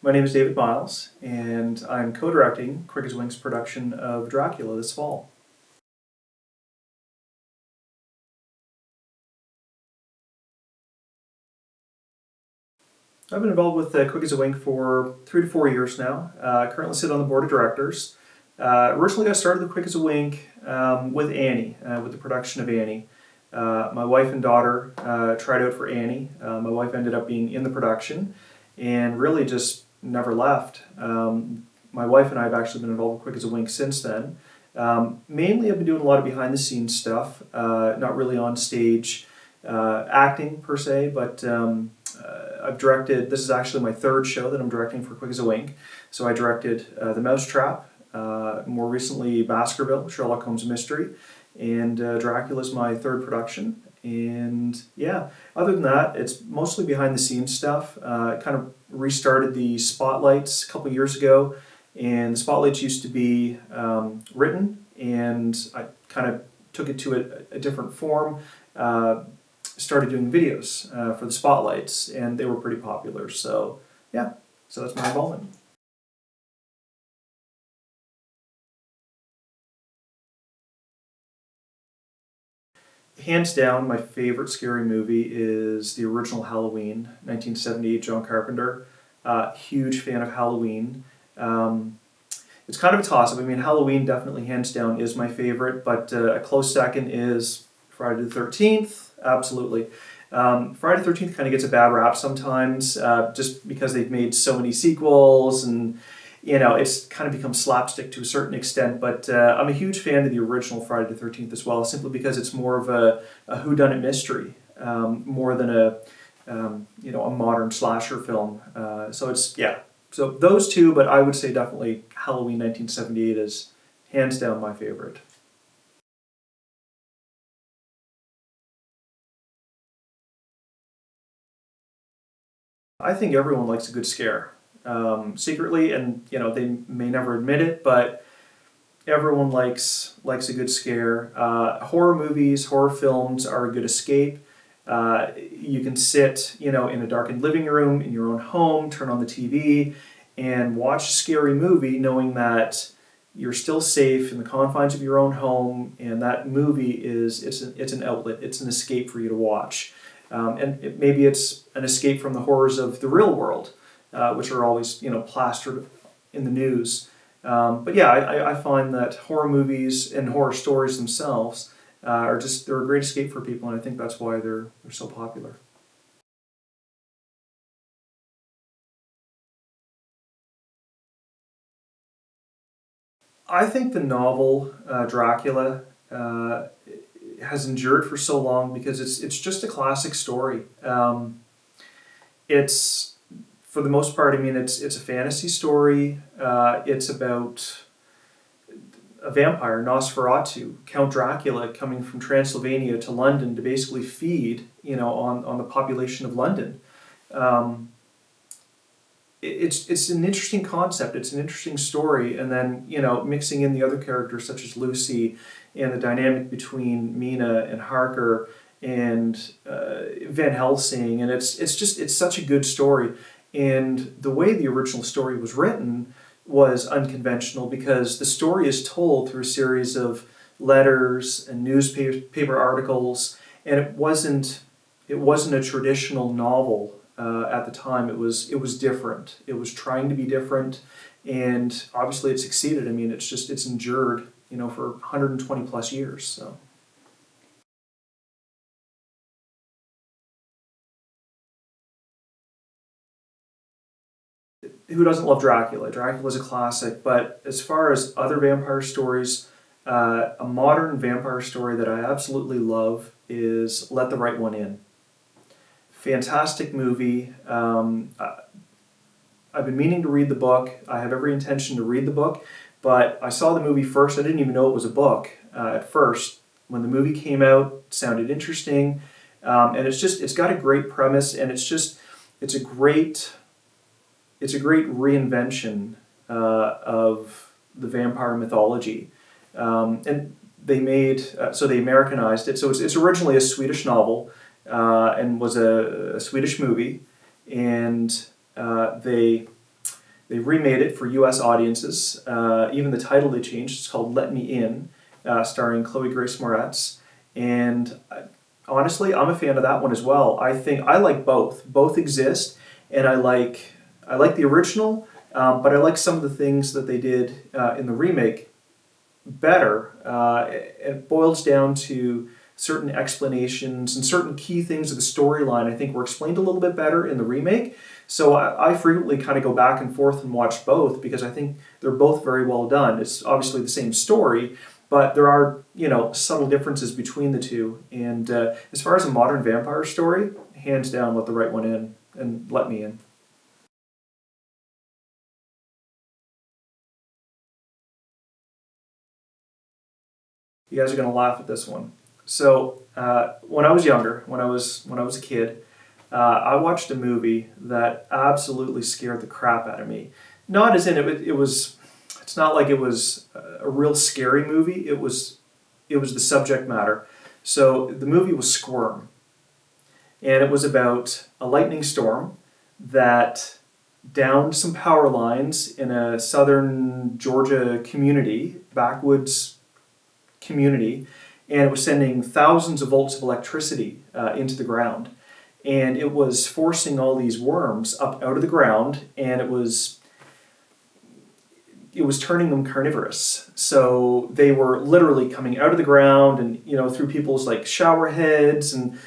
My name is David Myles, and I'm co-directing Quick as Wink's production of Dracula this fall. I've been involved with Quick as a Wink for 3 to 4 years now. Currently sit on the board of directors. Originally got started with Quick as a Wink with Annie, with the production of Annie. My wife and daughter tried out for Annie. My wife ended up being in the production and really just never left. My wife and I have actually been involved with Quick as a Wink since then. Mainly I've been doing a lot of behind the scenes stuff, not really on stage acting per se, but I've directed, this is actually my third show that I'm directing for Quick as a Wink. So I directed The Mousetrap, more recently Baskerville, Sherlock Holmes Mystery, and Dracula's my third production. And yeah, other than that, it's mostly behind the scenes stuff. Kind of restarted the spotlights a couple years ago, and the spotlights used to be written, and I kind of took it to a different form. Started doing videos for the spotlights, and they were pretty popular. So yeah, so that's my involvement. Hands down, my favorite scary movie is the original Halloween, 1978, John Carpenter. Huge fan of Halloween. It's kind of a toss-up. I mean, Halloween definitely, hands down, is my favorite, but a close second is Friday the 13th, absolutely. Friday the 13th kind of gets a bad rap sometimes, just because they've made so many sequels, and you know, it's kind of become slapstick to a certain extent, but I'm a huge fan of the original Friday the 13th as well, simply because it's more of a whodunit mystery, more than you know, a modern slasher film. So it's, yeah, so those two, but I would say definitely Halloween 1978 is hands down my favorite. I think everyone likes a good scare, secretly, and you know, they may never admit it, but everyone likes a good scare. Horror movies, horror films are a good escape. You can sit, you know, in a darkened living room in your own home, turn on the TV, and watch a scary movie, knowing that you're still safe in the confines of your own home, and that movie is it's an outlet, it's an escape for you to watch. Maybe it's an escape from the horrors of the real world, which are always, you know, plastered in the news. But yeah, I find that horror movies and horror stories themselves are just, they're a great escape for people, and I think that's why they're so popular. I think the novel Dracula has endured for so long because it's just a classic story. It's, for the most part, I mean, it's a fantasy story. It's about a vampire, Nosferatu, Count Dracula, coming from Transylvania to London to basically feed, you know, on the population of London. Um, it's an interesting concept. It's an interesting story, and then, you know, mixing in the other characters such as Lucy, and the dynamic between Mina and Harker and Van Helsing, and it's such a good story. And the way the original story was written was unconventional because the story is told through a series of letters and newspaper articles, and it wasn't a traditional novel at the time. It was different. It was trying to be different, and obviously it succeeded. I mean, it's endured, you know, for 120 plus years. So who doesn't love Dracula? Dracula's a classic, but as far as other vampire stories, a modern vampire story that I absolutely love is Let the Right One In. Fantastic movie. I've been meaning to read the book. I have every intention to read the book, but I saw the movie first. I didn't even know it was a book at first. When the movie came out, it sounded interesting, and it's got a great premise, and it's a great it's a great reinvention of the vampire mythology. And so they Americanized it. So it's originally a Swedish novel and was a Swedish movie, and they They remade it for U.S. audiences. Even the title they changed. It's called Let Me In, starring Chloe Grace Moretz. And honestly, I'm a fan of that one as well. I think I like both. Both exist, and I like the original, but I like some of the things that they did in the remake better. It boils down to certain explanations and certain key things of the storyline I think were explained a little bit better in the remake. So I frequently kind of go back and forth and watch both because I think they're both very well done. It's obviously the same story, but there are, subtle differences between the two. And as far as a modern vampire story, hands down, let the right one in and Let Me In. You guys are gonna laugh at this one. So when I was younger, when I was a kid, I watched a movie that absolutely scared the crap out of me. Not as in it was. It's not like it was a real scary movie. It was the subject matter. So the movie was Squirm, and it was about a lightning storm that downed some power lines in a southern Georgia community, backwoods community, and it was sending thousands of volts of electricity into the ground. And it was forcing all these worms up out of the ground, and it was turning them carnivorous. So they were literally coming out of the ground and through people's like shower heads. And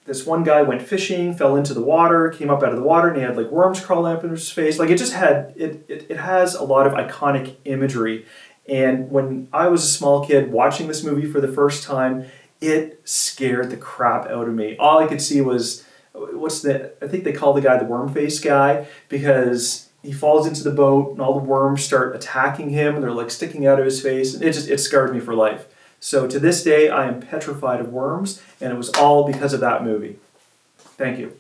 this one guy went fishing, fell into the water, came up out of the water, and he had like worms crawling up in his face. Like it has a lot of iconic imagery. And when I was a small kid watching this movie for the first time, it scared the crap out of me. All I could see was, I think they call the guy the worm face guy, because he falls into the boat and all the worms start attacking him and they're like sticking out of his face. And it scarred me for life. So to this day, I am petrified of worms, and it was all because of that movie. Thank you.